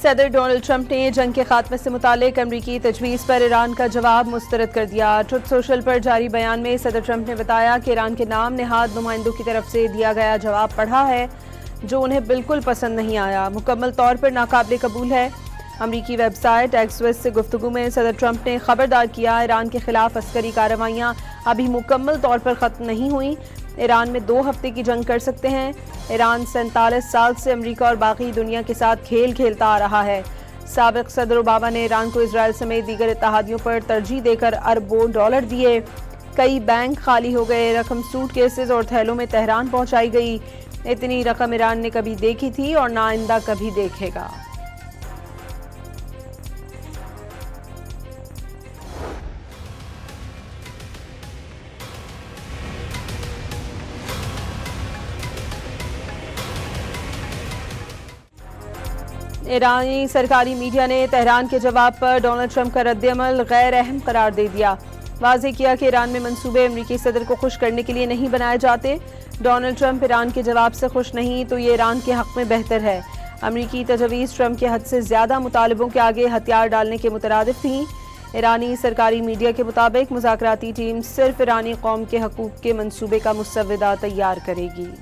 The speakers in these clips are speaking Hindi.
सदर डोनाल्ड ट्रंप ने जंग के खात्मे से मुतालिक अमरीकी तजवीज़ पर ईरान का जवाब मुस्तरद कर दिया। ट्रुथ सोशल पर जारी बयान में सदर ट्रंप ने बताया कि ईरान के नाम नेहाद नुमाइंदों की तरफ से दिया गया जवाब पढ़ा है जो उन्हें बिल्कुल पसंद नहीं आया, मुकम्मल तौर पर नाकाबिल कबूल है। अमरीकी वेबसाइट एक्सवेस से गुफ्तगू में सदर ट्रंप ने खबरदार किया, ईरान के खिलाफ अस्करी कार्रवाइयाँ अभी मुकम्मल तौर पर ख़त्म नहीं हुई। ईरान में 2 हफ्ते की जंग कर सकते हैं। ईरान 47 साल से अमेरिका और बाकी दुनिया के साथ खेल खेलता आ रहा है। साबिक सदर ओबामा ने ईरान को इजराइल समेत दीगर इत्तेहादियों पर तरजीह देकर अरबों डॉलर दिए। कई बैंक खाली हो गए, रकम सूटकेसेस और थैलों में तेहरान पहुंचाई गई। इतनी रकम ईरान ने कभी देखी थी और ना आइंदा कभी देखेगा। ईरानी सरकारी मीडिया ने तेहरान के जवाब पर डोनाल्ड ट्रंप का रद्द-ए-अमल गैर अहम करार दे दिया। वाज़ेह किया कि ईरान में मंसूबे अमरीकी सदर को खुश करने के लिए नहीं बनाए जाते। डोनाल्ड ट्रंप ईरान के जवाब से खुश नहीं तो ये ईरान के हक में बेहतर है। अमरीकी तजवीज़ ट्रंप के हद से ज़्यादा मुतालबों के आगे हथियार डालने के मुतरादिफ थी। ईरानी सरकारी मीडिया के मुताबिक मुज़ाकराती टीम सिर्फ ईरानी कौम के हकूक़ के मंसूबे का मुसव्वदा तैयार करेगी।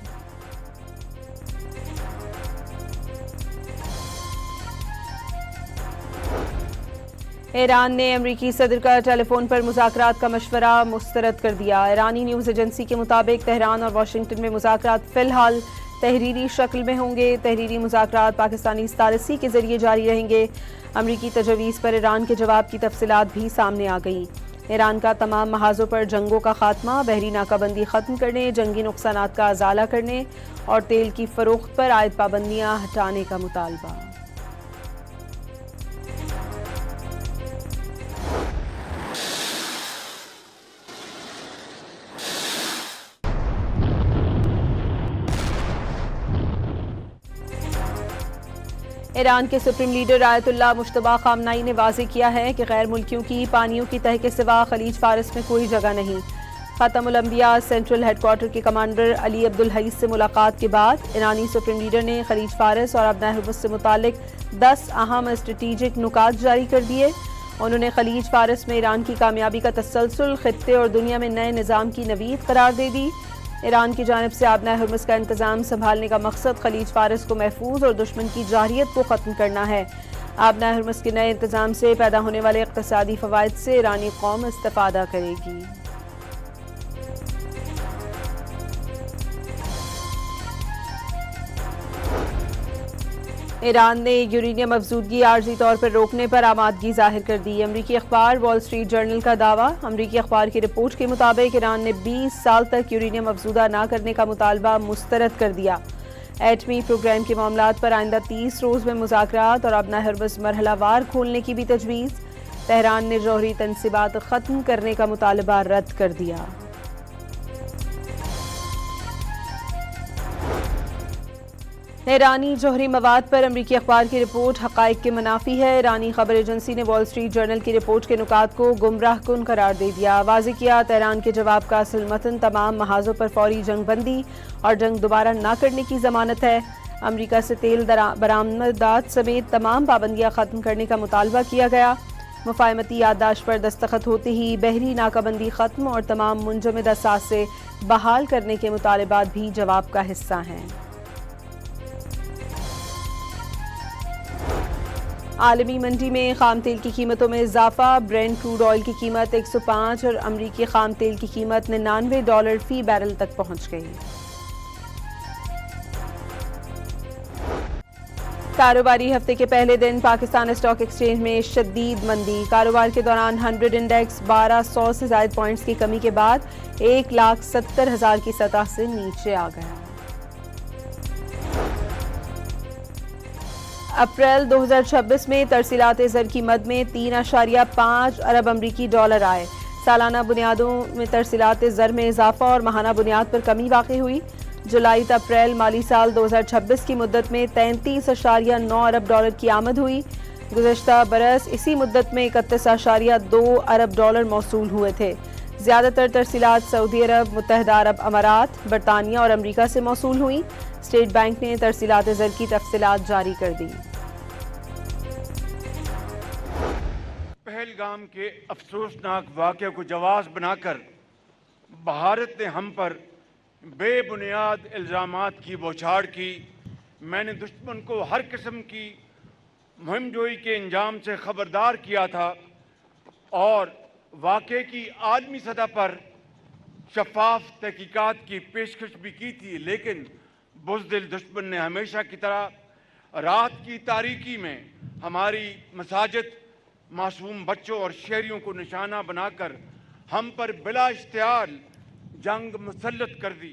ईरान ने अमरीकी सदर का टेलीफोन पर मुज़ाकरात का मशवरा मुस्तरद कर दिया। ईरानी न्यूज़ एजेंसी के मुताबिक तेहरान और वाशिंगटन में मुज़ाकरात फ़िलहाल तहरीरी शक्ल में होंगे। तहरीरी मुज़ाकरात पाकिस्तानी सदारसी के जरिए जारी रहेंगे। अमरीकी तजवीज़ पर ईरान के जवाब की तफसीलात भी सामने आ गई। ईरान का तमाम महाजों पर जंगों का खात्मा, बहरी नाकाबंदी ख़त्म करने, जंगी नुकसानात का अजाला करने और तेल की फ़रोख्त पर आयद पाबंदियाँ हटाने का मुतालबा। ईरान के सुप्रीम लीडर आयतुल्लाह मुश्तबा खामनाई ने वाज़ेह किया है कि गैर मुल्कियों की पानियों की तह के सिवा खलीज फारस में कोई जगह नहीं। ख़ातमुल अंबिया सेंट्रल हेडक्वार्टर के कमांडर अली अब्दुल हई से मुलाकात के बाद ईरानी सुप्रीम लीडर ने खलीज फारस और अबनाए हुर्मुज़ से मुतालिक 10 अहम स्ट्रेटेजिक नुकात जारी कर दिए। उन्होंने खलीज फारस में ईरान की कामयाबी का तसलसल खित्ते और दुनिया में नए निज़ाम की नवीद करार दे दी। ईरान की जानिब से अबनाए हुर्मुज़ का इंतज़ाम संभालने का मकसद खलीज फारस को महफूज और दुश्मन की जारियत को ख़त्म करना है। अबनाए हुर्मुज़ के नए इंतज़ाम से पैदा होने वाले इक़्तिसादी फ़वाइद से ईरानी कौम इस्तिफ़ादा करेगी। ईरान ने यूरेनियम अफजूदगी आर्जी तौर पर रोकने पर आमादगी जाहिर कर दी। अमरीकी अखबार वॉल स्ट्रीट जर्नल का दावा। अमरीकी अखबार की रिपोर्ट के मुताबिक ईरान ने 20 साल तक यूरेनियम अफजूदा न करने का मुतालबा मुस्तरद कर दिया। एटमी प्रोग्राम के मामलात पर आइंदा 30 रोज़ में मुज़ाकरात और अबनाए हुर्मुज़ मरहलावार खोलने की भी तजवीज़। तेहरान ने जौहरी तनसीबात ख़त्म करने का मुतालबा रद्द कर दिया। ईरानी जौहरी मवाद पर अमरीकी अखबार की रिपोर्ट हक़ाइक़ के मुनाफी है। ईरानी खबर एजेंसी ने वॉल स्ट्रीट जर्नल की रिपोर्ट के नुकात को गुमराह कुन करार दे दिया। वाज़ेह किया, तेहरान के जवाब का असल मतन तमाम महाजों पर फौरी जंग बंदी और जंग दोबारा न करने की ज़मानत है। अमरीका से तेल बरामदात समेत तमाम पाबंदियाँ ख़त्म करने का मुतालबा किया गया। मुफ़ाहमती याददाश्त पर दस्तखत होते ही बहरी नाकाबंदी ख़त्म और तमाम मुंजमद असासे बहाल करने के मुतालबात भी जवाब का हिस्सा हैं। आलमी मंडी में खाम तेल की कीमतों में इजाफा। ब्रेंट क्रूड ऑयल की कीमत 105 और अमरीकी खाम तेल की कीमत $99 फी बैरल तक पहुंच गई। कारोबारी हफ्ते के पहले दिन पाकिस्तान स्टॉक एक्सचेंज में शदीद मंदी। कारोबार के दौरान 100 इंडेक्स 1200 से ज़ायद पॉइंट्स की कमी के बाद 1,70,000 की सतह से नीचे आ गया। अप्रैल 2026 में तरसीलात ज़र की मद में 3.5 अरब अमरीकी डॉलर आए। सालाना बुनियादों में तरसीलात ज़र में इजाफा और माहाना बुनियाद पर कमी वाक़ई हुई। जुलाई से अप्रैल माली साल 2026 की मुद्दत में 33.9 अरब डॉलर की आमद हुई। गुज़श्ता बरस इसी मुद्दत में 31.2 अरब डॉलर मौसूल हुए थे। ज़्यादातर तरसीलात सऊदी अरब, मुत्तहदा अरब अमारात, बरतानिया और अमरीका से मौसूल हुई। स्टेट बैंक ने तरसीलात ज़र की तफसीलात जारी कर दी। पहलगाम के अफसोसनाक वाक़े को जवाज़ बनाकर भारत ने हम पर बेबुनियाद इल्ज़ामात की बौछार की। मैंने दुश्मन को हर किस्म की मुहिमजोई के अंजाम से ख़बरदार किया था और वाक़े की आलमी सतह पर शफाफ तहकीकात की पेशकश भी की थी, लेकिन बुज़दिल दुश्मन ने हमेशा की तरह रात की तारीकी में हमारी मसाजिद, मासूम बच्चों और शहरियों को निशाना बनाकर हम पर बिला इश्तियार जंग मुसल्लत कर दी।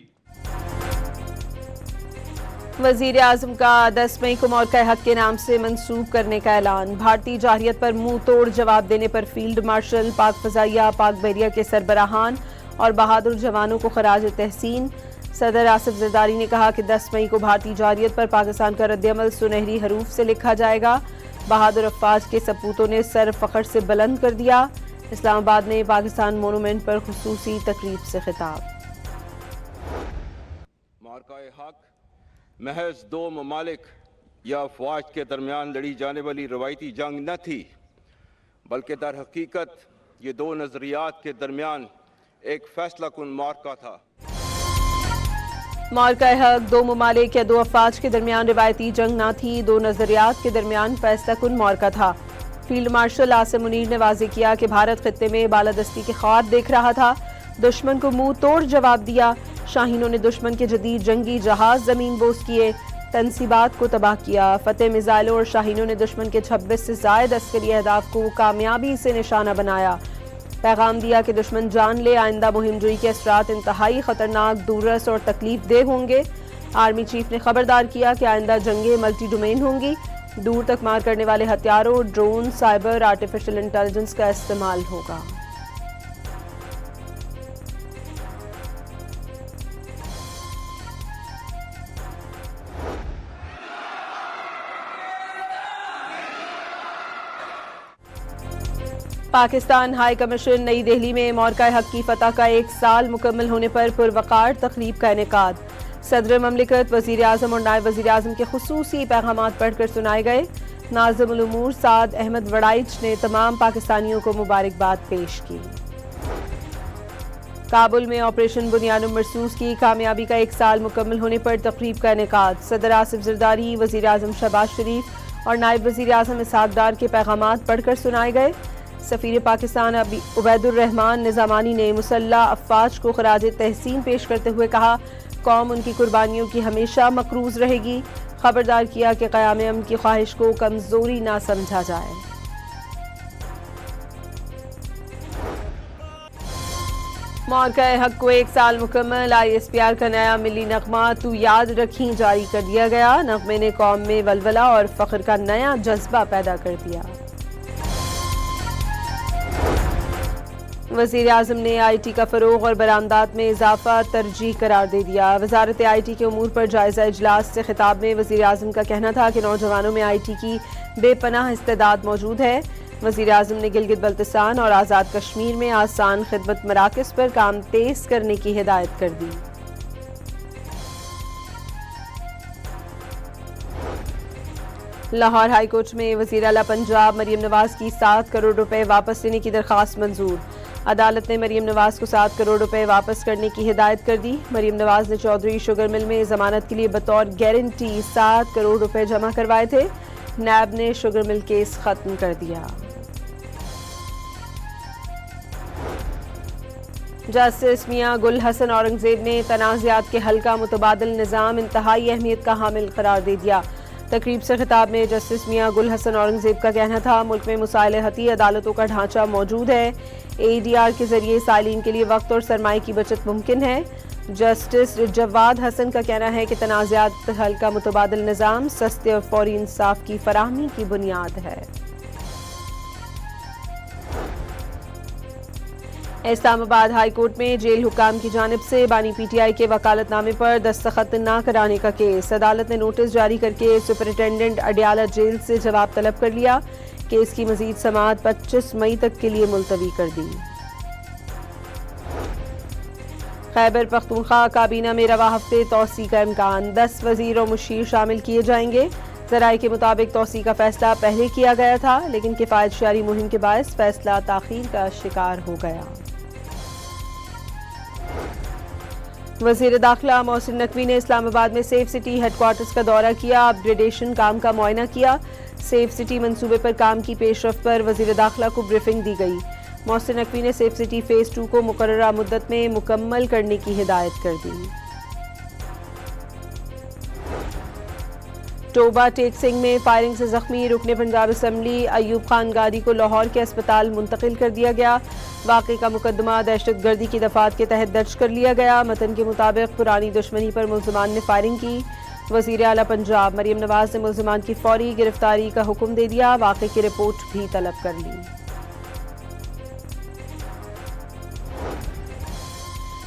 वज़ीर आज़म का 10 मई को मौक़े हक़ के नाम से मंसूब करने का ऐलान। भारतीय जारहियत पर मुंह तोड़ जवाब देने पर फील्ड मार्शल, पाक फ़ज़ाइया, पाक बहरिया के सरबराहान और बहादुर जवानों को खराज तहसीन। सदर आसिफ ज़रदारी ने कहा कि 10 मई को भारतीय जारहियत पर पाकिस्तान का रद्द-ए-अमल सुनहरी हरूफ से लिखा जाएगा। बहादुर अफ़वाज के सपूतों ने सर फ़ख्र से बुलंद कर दिया। इस्लामाबाद में पाकिस्तान मोनूमेंट पर खुसूसी तकरीब से खिताब। मार्का हक महज दो ममालिक या अफवाज के दरमियान लड़ी जाने वाली रवायती जंग न थी, बल्कि दर हकीकत ये दो नज़रियात के दरमियान एक फैसला कुन मार्का था। मार्का हक दो ममालिक या दो अफवाज के दरमियान रिवायती जंग न थी, दो नजरियात के दरमियान फैसला कुन मार्का था। फील्ड मार्शल आसिम मुनीर ने वाज़ेह किया कि भारत खित्ते में बालादस्ती के ख्वाब देख रहा था, दुश्मन को मुंह तोड़ जवाब दिया। शाहीनों ने दुश्मन के जदीद जंगी जहाज जमीन बोस किए, तनसीबात को तबाह किया। फतेह मिसाइलों और शाहीनों ने दुश्मन के 26 से ज़ायद अस्करी अहदाफ को कामयाबी से निशाना बनाया। पैगाम दिया कि दुश्मन जान ले, आइंदा मुहिमजोई के असरात इंतहाई खतरनाक, दूरस और तकलीफ देह होंगे। आर्मी चीफ ने खबरदार किया कि आइंदा जंगें मल्टी डोमेन होंगी, दूर तक मार करने वाले हथियारों, ड्रोन, साइबर, आर्टिफिशियल इंटेलिजेंस का इस्तेमाल होगा। पाकिस्तान हाई कमीशन नई दिल्ली में मौक़े हक़ की फतह का 1 साल मुकम्मल होने पर पुरवकार तक़रीब का इनेकाद। सदर ममलिकत, वज़ीर आज़म और नायब वज़ीर आज़म के खुसूसी पैगामात पढ़कर सुनाए गए। नाज़िमुल उमूर साद अहमद वड़ाइच ने तमाम पाकिस्तानियों को मुबारकबाद पेश की। काबुल में ऑपरेशन बुनियाद मरसूस की कामयाबी का 1 साल मुकम्मल होने पर तक़रीब का इनेकाद। सदर आसिफ ज़रदारी, वज़ीर आज़म शहबाज शरीफ और नायब वज़ीर आज़म इसहाक़ डार के पैगामात पढ़कर सुनाए गए। सफ़ीर पाकिस्तान उबैदुर रहमान निज़ामानी ने मुसल्लह अफ़वाज को खराज तहसीन पेश करते हुए कहा, कौम उनकी कुर्बानियों की हमेशा मकरूज़ रहेगी। खबरदार किया कि क़याम अमन की ख्वाहिश को कमज़ोरी ना समझा जाए। मौक़े हक़ को 1 साल मुकम्मल। ISPR का नया मिली नगमा तू याद रखी जारी कर दिया गया। नगमे ने कौम में वलवला और फ़ख्र का नया जज्बा पैदा कर दिया। वज़ीर आज़म ने IT का फ़रोग़ और बरामदात में इजाफ़ा तरजीह करार दे दिया। वज़ारत IT के उमूर पर जायज़ा इजलास से खिताब में वज़ीर आज़म का कहना था कि नौजवानों में IT की बेपनाह इस्तेदाद मौजूद है। वज़ीर आज़म ने गिलगित बल्तिस्तान और आज़ाद कश्मीर में आसान खिदमत मराकज़ पर काम तेज़ करने की हिदायत कर दी। लाहौर हाई कोर्ट में वज़ीर आला पंजाब मरीम नवाज की 7 करोड़ रुपए वापस लेने की दरख्वास्त मंजूर। अदालत ने मरीम नवाज को 7 करोड़ रुपए वापस करने की हिदायत कर दी। मरीम नवाज ने चौधरी शुगर मिल में जमानत के लिए बतौर गारंटी 7 करोड़ रुपए जमा करवाए थे। नैब ने शुगर मिल केस खत्म कर दिया। जस्टिस मियां गुल हसन औरंगजेब ने तनाज़ात के हल का मुतबादिल निज़ाम इंतहाई अहमियत का हामिल करार दे दिया। तकरीब से खिताब में जस्टिस मियां गुल हसन औरंगजेब का कहना था, मुल्क में मुसालहती अदालतों का ढांचा मौजूद है। ADR के जरिए सालीन के लिए वक्त और सरमाए की बचत मुमकिन है। जस्टिस जवाद हसन का कहना है कि तनाज़ात हल का मुतबादिल निज़ाम सस्ते और फौरी इंसाफ की फराहमी की बुनियाद है। इस्लामाबाद हाई कोर्ट में जेल हुकाम की जानिब से बानी PTI के वकालतनामे पर दस्तखत न कराने का केस। अदालत ने नोटिस जारी करके सुपरिटेंडेंट अडियाला जेल से जवाब तलब कर लिया। केस की मजीद समाअत 25 मई तक के लिए मुलतवी कर दी। खैबर पख्तूनख्वा काबीना में रवा हफ्ते तौसी का इम्कान। 10 वजीर और मुशीर शामिल किए जाएंगे। ज़राए के मुताबिक तौसी का फैसला पहले किया गया था, लेकिन किफ़ायत शहरी मुहिम के बायस फैसला ताख़ीर का शिकार हो गया। वज़ीर दाखिला मोहसिन नकवी ने इस्लामाबाद में सेफ सिटी हेडक्वार्टर्स का दौरा किया, अपग्रेडेशन काम का मुआयना किया। सेफ सिटी मंसूबे पर काम की पेशरफ्त पर वज़ीर दाखिला को ब्रीफिंग दी गई। मोहसिन नकवी ने सेफ सिटी फेज़ 2 को मुकर्ररा मुद्दत में मुकम्मल करने की हिदायत कर दी। टोबा टेक सिंह में फायरिंग से जख्मी रुकने पंजाब असम्बली अयूब खान गारी को लाहौर के अस्पताल मुंतकिल कर दिया गया। वाक़े का मुकदमा दहशतगर्दी की दफात के तहत दर्ज कर लिया गया। मतन के मुताबिक पुरानी दुश्मनी पर मुल्ज़िमान ने फायरिंग की। वज़ीर आला पंजाब मरीम नवाज ने मुल्ज़िमान की फौरी गिरफ्तारी का हुक्म दे दिया। वाक़े की रिपोर्ट भी तलब कर ली।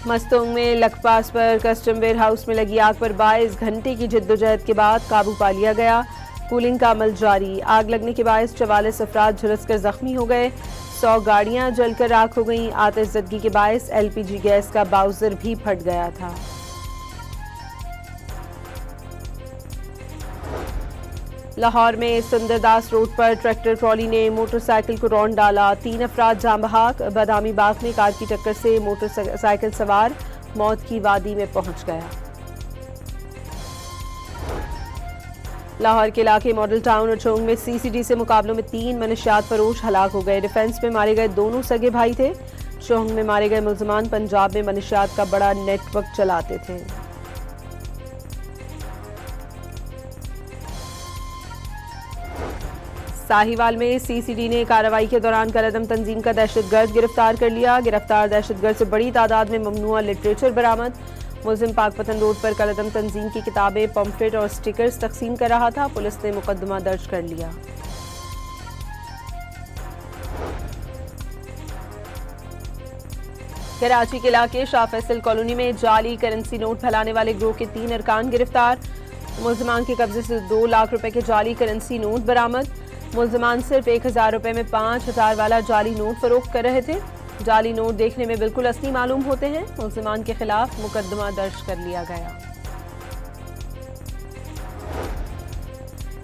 मस्तोंग में लखपास पर कस्टम वेयर हाउस में लगी आग पर 22 घंटे की जद्दोजहद के बाद काबू पा लिया गया। कूलिंग का अमल जारी। आग लगने के बायस 44 अफराद झुलसकर जख्मी हो गए। 100 गाड़ियां जलकर राख हो गईं। आतिशज़दगी के बायस LPG गैस का बाउजर भी फट गया था। लाहौर में सुंदरदास रोड पर ट्रैक्टर ट्रॉली ने मोटरसाइकिल को रौंद डाला। 3 अफराद जाँ बहाक। बादामी बाग में कार की टक्कर से मोटरसाइकिल सवार मौत की वादी में पहुंच गया। लाहौर के इलाके मॉडल टाउन और चोंग में CCD से मुकाबलों में 3 मनशियात फरोश हलाक हो गए। डिफेंस में मारे गए दोनों सगे भाई थे। चोंग में मारे गए मुल्ज़िमान पंजाब में मनशियात का बड़ा नेटवर्क चलाते थे। साहिवाल में CCD ने कार्रवाई के दौरान कलअदम तंजीम का दहशतगर्द गिरफ्तार कर लिया। गिरफ्तार दहशतगर्द से बड़ी तादाद में ममनुआ लिटरेचर बरामद। मुल्ज़िम पाकपतन रोड पर कलअदम तंजीम की किताबें, पम्फलेट और स्टिकर्स तकसीम कर रहा था। पुलिस ने मुकदमा दर्ज कर लिया। कराची के इलाके शाह फैसल कॉलोनी में जाली करेंसी नोट फैलाने वाले ग्रोह के 3 अरकान गिरफ्तार। मुल्ज़िमान के कब्जे से 2 लाख रुपए के जाली करेंसी नोट बरामद। मुल्ज़िमान सिर्फ 1000 रुपए में 5000 वाला जाली नोट फरोख्त कर रहे थे। जाली नोट देखने में बिल्कुल असली मालूम होते हैं। मुल्ज़िमान के खिलाफ मुकदमा दर्ज कर लिया गया।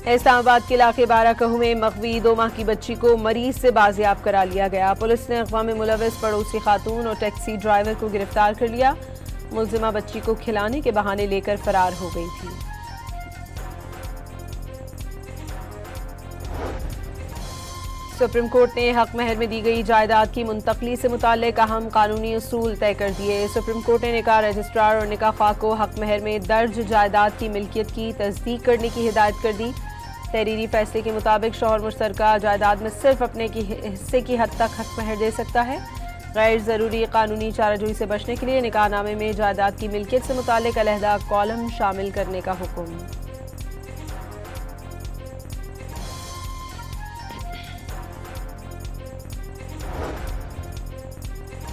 इस्लामाबाद के इलाके बाराकहू में मगवी 2 माह की बच्ची को मरीज से बाजियाब करा लिया गया। पुलिस ने अगवा में मुलविस पड़ोसी खातून और टैक्सी ड्राइवर को गिरफ्तार कर लिया। मुल्ज़िमा बच्ची को खिलाने के बहाने लेकर फरार हो गई थी। सुप्रीम कोर्ट ने हक महर में दी गई जायदाद की मुंतकली से मुताल्लिक अहम कानूनी उसूल तय कर दिए। सुप्रीम कोर्ट ने निकाह रजिस्ट्रार और निकाह ख्वाह को हक महर में दर्ज जायदाद की मिल्कियत की तस्दीक करने की हिदायत कर दी। तहरीरी फैसले के मुताबिक शौहर मुश्तरका जायदाद में सिर्फ अपने हिस्से की हद तक हक महर दे सकता है। गैर ज़रूरी कानूनी चाराजोई से बचने के लिए निकाहनामे में जायदाद की मिल्कियत से मुताल्लिक अलहदा कॉलम शामिल करने का हुक्म।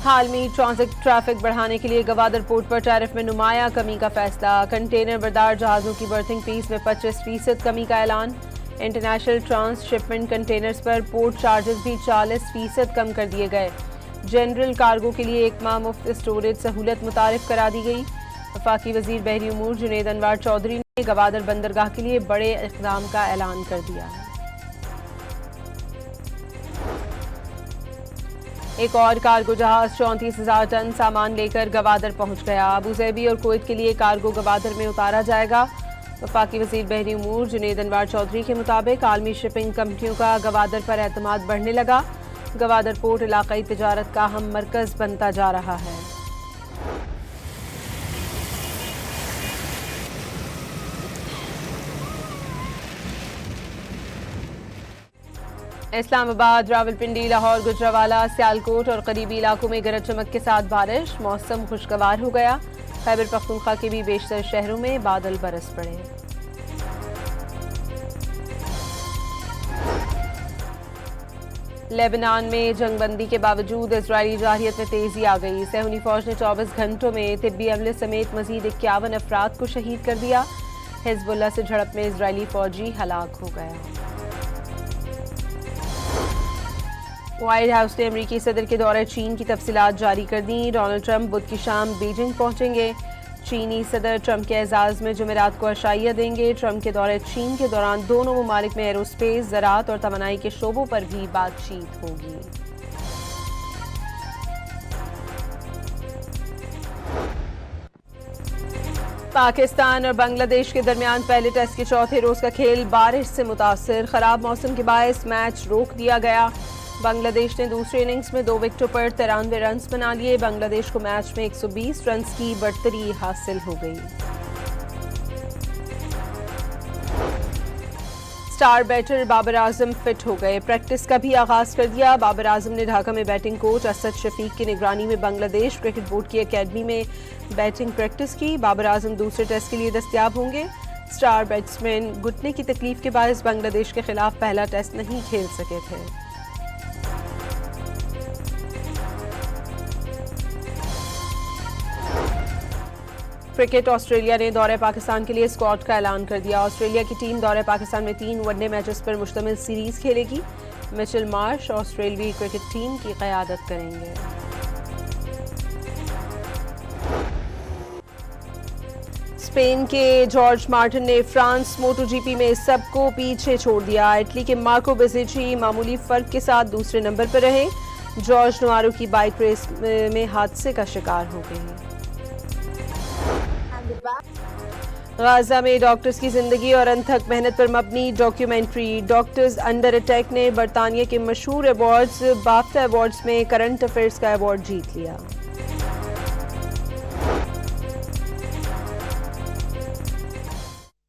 हाल में ट्रैफिक बढ़ाने के लिए गवादर पोर्ट पर टैरिफ में नुमाया कमी का फैसला। कंटेनर बरदार जहाज़ों की बर्थिंग फीस में 25% कमी का ऐलान। इंटरनेशनल ट्रांसशिपमेंट कंटेनर्स पर पोर्ट चार्जेस भी 40% कम कर दिए गए। जनरल कार्गो के लिए 1 माह मुफ्त स्टोरेज सहूलत मुतारिफ करा दी गई। वफाकी वजीर बहरी उमूर जुनेद अनवर चौधरी ने गवादर बंदरगाह के लिए बड़े इक़दाम का ऐलान कर दिया। एक और कार्गो जहाज 34,000 टन सामान लेकर गवादर पहुंच गया। अबूज़ैबी और कुवैत के लिए कार्गो गवादर में उतारा जाएगा। वफाकी वज़ीर बहरी उमूर जुनेद अनवर चौधरी के मुताबिक आलमी शिपिंग कंपनियों का गवादर पर एतमाद बढ़ने लगा। गवादर पोर्ट इलाकाई तिजारत का अहम मरकज़ बनता जा रहा है। इस्लामाबाद, रावलपिंडी, लाहौर, गुजरावाला, सियालकोट और करीबी इलाकों में गरज चमक के साथ बारिश। मौसम खुशगवार हो गया। खैबर पख्तूनख्वा के भी बेशतर शहरों में बादल बरस पड़े। लेबनान में जंगबंदी के बावजूद इजरायली जारहियत में तेजी आ गई। सहूनी फौज ने 24 घंटों में तिब्बी अमले समेत मजीद 51 अफराद को शहीद कर दिया। हिजबुल्लाह से झड़प में इजरायली फौजी हलाक हो गया। व्हाइट हाउस ने अमरीकी सदर के दौरे चीन की तफसीलात जारी कर दी। डोनाल्ड ट्रंप बुध की शाम बीजिंग पहुंचेंगे। चीनी सदर ट्रंप के एजाज में जुमेरात को अशाइया देंगे। ट्रंप के दौरे चीन के दौरान दोनों ममालिक में एरोस्पेस, ज़राअत और तवानाई के शोबों पर भी बातचीत होगी। पाकिस्तान और बांग्लादेश के दरमियान पहले टेस्ट के चौथे रोज का खेल बारिश से मुतासिर। खराब मौसम के बायस मैच रोक दिया गया। बांग्लादेश ने दूसरे इनिंग्स में 2 विकेटों पर 93 रन बना लिए। बांग्लादेश को मैच में 120 रन की बढ़तरी हासिल हो गई। Star batter Babar Azam fit हो गए, प्रैक्टिस का भी आगाज कर दिया। बाबर आजम ने ढाका में बैटिंग कोच असद शफीक की निगरानी में बांग्लादेश क्रिकेट बोर्ड की एकेडमी में बैटिंग प्रैक्टिस की। बाबर आजम दूसरे टेस्ट के लिए दस्तयाब होंगे। स्टार बैट्समैन घुटने की तकलीफ के बायस बांग्लादेश के खिलाफ पहला टेस्ट नहीं खेल सके थे। क्रिकेट ऑस्ट्रेलिया ने दौरे पाकिस्तान के लिए स्क्वाड का ऐलान कर दिया। ऑस्ट्रेलिया की टीम दौरे पाकिस्तान में 3 वनडे मैचेस पर मुश्तमिल सीरीज खेलेगी। मिचेल मार्श ऑस्ट्रेलियाई क्रिकेट टीम की क़यादत करेंगे। स्पेन के जॉर्ज मार्टिन ने फ्रांस मोटोजीपी में सबको पीछे छोड़ दिया। इटली के मार्को बेजिची मामूली फर्क के साथ दूसरे नंबर पर रहे। जॉर्ज नोआरो की बाइक रेस में हादसे का शिकार हो गई। गाजा में डॉक्टर्स की जिंदगी और अनथक मेहनत पर मबनी डॉक्यूमेंट्री डॉक्टर्स अंडर अटैक ने बरतानिया के मशहूर अवार्ड्स बाफ्टा अवार्ड्स में करंट अफेयर्स का अवार्ड जीत लिया।